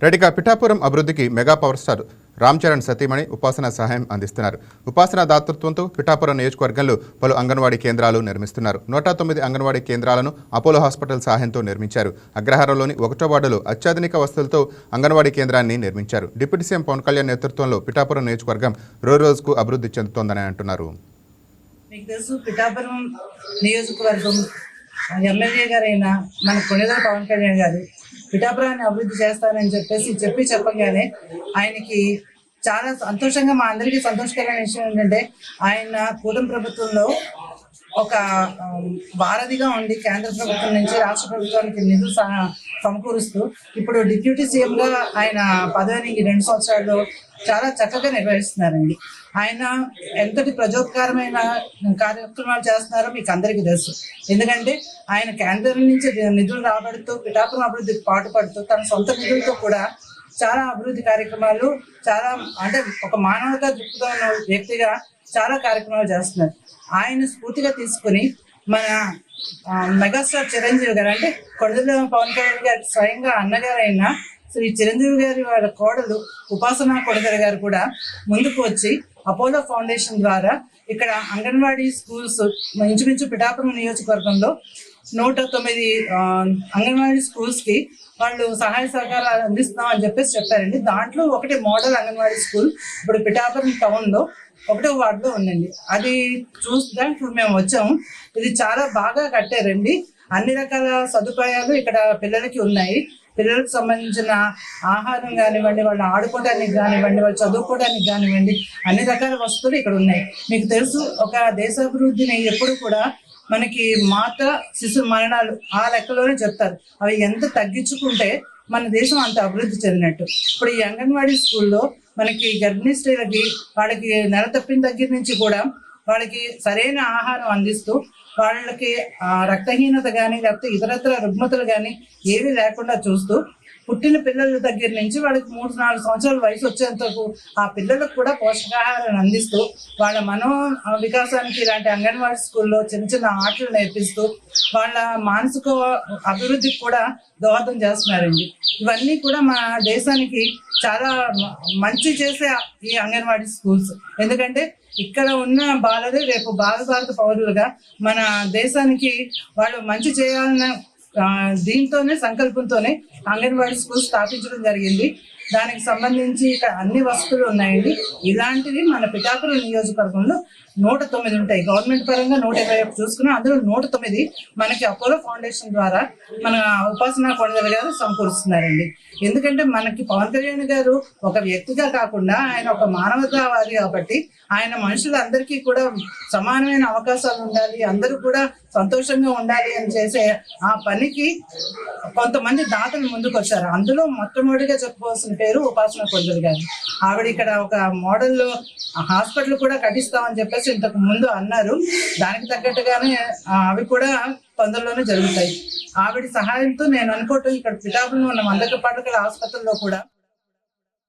రెడ్డిగా పిఠాపురం అభివృద్ధికి mega power star Ram Charan సతీమణి ఉపాసన సహాయం అందిస్తున్నారు. ఉపాసన దాతృత్వంతో పిఠాపురం నియోజకవర్గంలో పలు అంగన్వాడీ కేంద్రాలు నిర్మిస్తున్నారు. 109 అంగన్వాడీ కేంద్రాలను అపోలో హాస్పిటల్ సహాయంతో నిర్మించారు. అగ్రహారంలోని 1వ వార్డులో అత్యాధునిక వసతులతో అంగన్వాడీ కేంద్రాన్ని నిర్మించారు. డిప్యూటీ సీఎం పవన్ కళ్యాణ్ నేతృత్వంలో పిఠాపురం నియోజకవర్గం రోజుకు అభివృద్ధి చెందుతోందని అంటున్నారు. మీకు తెలుసు, పిఠాపురం నియోజకవర్గం ఎమ్మెల్యే గారైన మన కొణిదెల పవన్ కళ్యాణ్ గారు పిఠాపురాన్ని అభివృద్ధి చేస్తానని చెప్పగానే ఆయనకి చాలా సంతోషంగా, మా అందరికీ సంతోషకరమైన విషయం ఏంటంటే ఆయన కూటమి ప్రభుత్వంలో ఒక వారధిగా ఉండి కేంద్ర ప్రభుత్వం నుంచి రాష్ట్ర ప్రభుత్వానికి నిధులు సమకూరుస్తూ ఇప్పుడు డిప్యూటీ సీఎంగా ఆయన పదవిని 2 సంవత్సరాల్లో చాలా చక్కగా నిర్వహిస్తున్నారండి. ఆయన ఎంతటి ప్రజోపకారమైన కార్యక్రమాలు చేస్తున్నారో మీకు అందరికీ తెలుసు. ఎందుకంటే ఆయన కేంద్రం నుంచి నిధులు రాబడుతూ పిఠాపురం అభివృద్ధికి పాటుపడుతూ తన సొంత నిధులతో కూడా చాలా అభివృద్ధి కార్యక్రమాలు, చాలా అంటే ఒక మానవతా దృక్పథం ఉన్న వ్యక్తిగా చాలా కార్యక్రమాలు చేస్తున్నారు. ఆయన స్ఫూర్తిగా తీసుకుని మన మెగాస్టార్ చిరంజీవి గారు, అంటే కొణిదెల పవన్ కళ్యాణ్ గారి స్వయంగా అన్నగారైన శ్రీ చిరంజీవి గారి వాళ్ళ కోడలు ఉపాసన కొణిదెల గారు కూడా ముందుకు వచ్చి అపోలో ఫౌండేషన్ ద్వారా ఇక్కడ అంగన్వాడీ స్కూల్స్ ఇంచుమించు పిఠాపురం నియోజకవర్గంలో 109 అంగన్వాడీ స్కూల్స్కి వాళ్ళు సహాయ సహకారాలు అందిస్తున్నాం అని చెప్పారండి. దాంట్లో ఒకటి మోడల్ అంగన్వాడీ స్కూల్ ఇప్పుడు పిఠాపురం టౌన్లో 1వ వార్డులో ఉందండి. అది చూసడానికి మేము వచ్చాము. ఇది చాలా బాగా కట్టారండి. అన్ని రకాల సదుపాయాలు ఇక్కడ పిల్లలకి ఉన్నాయి. పిల్లలకు సంబంధించిన ఆహారం కానివ్వండి, వాళ్ళు ఆడుకోవడానికి కానివ్వండి, వాళ్ళు చదువుకోవడానికి కానివ్వండి, అన్ని రకాల వస్తువులు ఇక్కడ ఉన్నాయి. మీకు తెలుసు, ఒక దేశాభివృద్ధిని ఎప్పుడు కూడా మనకి మాత శిశు మరణాలు ఆ లెక్కలోనే చెప్తారు. అవి ఎంత తగ్గించుకుంటే మన దేశం అంత అభివృద్ధి చెందినట్టు. ఇప్పుడు ఈ అంగన్వాడీ స్కూల్లో మనకి గర్భిణీ స్త్రీలకి వాళ్ళకి నెల తప్పిన దగ్గర నుంచి కూడా వాళ్ళకి సరైన ఆహారం అందిస్తూ వాళ్ళకి రక్తహీనత కానీ లేకపోతే ఇతరత్ర రుగ్మతలు కానీ ఏవి లేకుండా చూస్తూ పుట్టిన పిల్లల దగ్గర నుంచి వాళ్ళకి 3-4 సంవత్సరాల వయసు వచ్చేంతకు ఆ పిల్లలకు కూడా పోషకాహారాన్ని అందిస్తూ వాళ్ళ మనో వికాసానికి ఇలాంటి అంగన్వాడీ స్కూల్లో చిన్న చిన్న ఆటలు నేర్పిస్తూ వాళ్ళ మానసిక అభివృద్ధికి కూడా దోహదం చేస్తున్నారండి. ఇవన్నీ కూడా మన దేశానికి చాలా మంచి చేసే ఈ అంగన్వాడీ స్కూల్స్. ఎందుకంటే ఇక్కడ ఉన్న బాలలు రేపు భారత పౌరులుగా మన దేశానికి వాళ్ళు మంచి చేయాలన్న దీంతోనే సంకల్పంతోనే అంగన్వాడీ స్కూల్ స్థాపించడం జరిగింది. దానికి సంబంధించి ఇక్కడ అన్ని వసతులు ఉన్నాయండి. ఇలాంటివి మన పిఠాపురం నియోజకవర్గంలో 109 ఉంటాయి. గవర్నమెంట్ పరంగా 121 చూసుకున్నా అందులో 109 మనకి అపోలో ఫౌండేషన్ ద్వారా మన ఉపాసన కొణిదెల గారు సమకూరుస్తున్నారండి. ఎందుకంటే మనకి పవన్ కళ్యాణ్ గారు ఒక వ్యక్తిగా కాకుండా ఆయన ఒక మానవతావాది కాబట్టి ఆయన మనుషులందరికీ కూడా సమానమైన అవకాశాలు ఉండాలి, అందరూ కూడా సంతోషంగా ఉండాలి అని చేసే ఆ పనికి కొంతమంది దాతలు ముందుకు వచ్చారు. అందులో మొట్టమొదటిగా చెప్పుకోవాల్సిన పేరు ఉపాసన కొణిదెల గారు. ఆవిడ ఇక్కడ ఒక మోడల్ హాస్పిటల్ కూడా కట్టిస్తామని చెప్పేసి ఇంతకు ముందు అన్నారు. దానికి తగ్గట్టుగానే అవి కూడా తొందరలోనే జరుగుతాయి. ఆవిడ సహాయంతో నేను అనుకోవటం ఇక్కడ పిఠాపురంలో ఉన్న మందకపాటికల ఆసుపత్రిలో కూడా